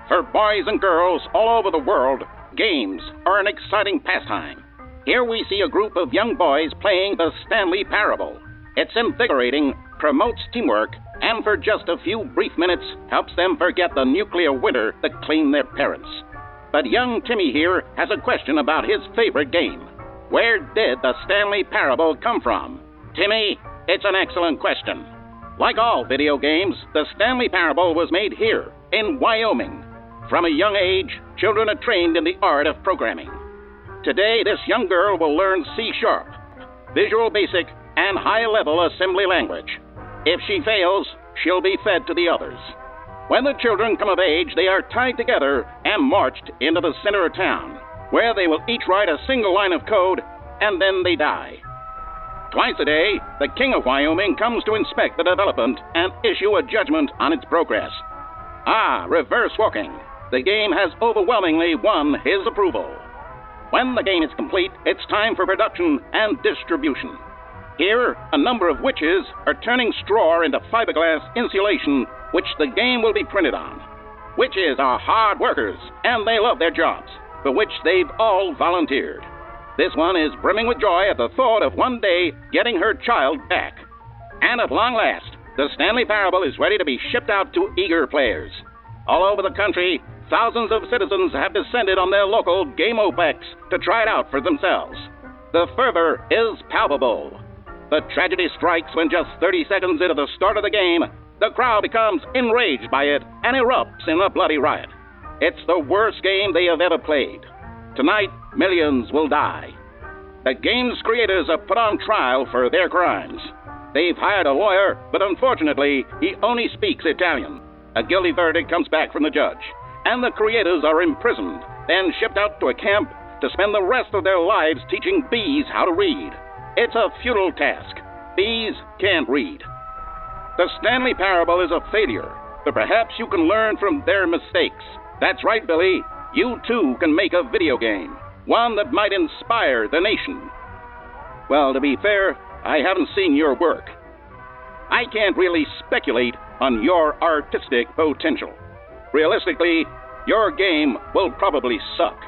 For boys and girls all over the world, games are an exciting pastime. Here we see a group of young boys playing the Stanley Parable. It's invigorating, promotes teamwork, and for just a few brief minutes helps them forget the nuclear winter that claimed their parents. But young Timmy here has a question about his favorite game. Where did the Stanley Parable come from? Timmy, it's an excellent question. Like all video games, the Stanley Parable was made here in Wyoming. From a young age, children are trained in the art of programming. Today, this young girl will learn C#, Visual Basic, and high-level assembly language. If she fails, she'll be fed to the others. When the children come of age, they are tied together and marched into the center of town, where they will each write a single line of code, and then they die. Twice a day, the King of Wyoming comes to inspect the development and issue a judgment on its progress. Reverse walking. The game has overwhelmingly won his approval. When the game is complete, it's time for production and distribution. Here, a number of witches are turning straw into fiberglass insulation, which the game will be printed on. Witches are hard workers, and they love their jobs, for which they've all volunteered. This one is brimming with joy at the thought of one day getting her child back. And at long last, the Stanley Parable is ready to be shipped out to eager players. All over the country, thousands of citizens have descended on their local Game-O-Plex to try it out for themselves. The fervor is palpable. The tragedy strikes when just 30 seconds into the start of the game, the crowd becomes enraged by it and erupts in a bloody riot. It's the worst game they have ever played. Tonight, millions will die. The game's creators are put on trial for their crimes. They've hired a lawyer, but unfortunately, he only speaks Italian. A guilty verdict comes back from the judge, and the creators are imprisoned, then shipped out to a camp to spend the rest of their lives teaching bees how to read. It's a futile task. Bees can't read. The Stanley Parable is a failure, but perhaps you can learn from their mistakes. That's right, Billy. You too can make a video game, one that might inspire the nation. Well, to be fair, I haven't seen your work. I can't really speculate on your artistic potential. Realistically, your game will probably suck.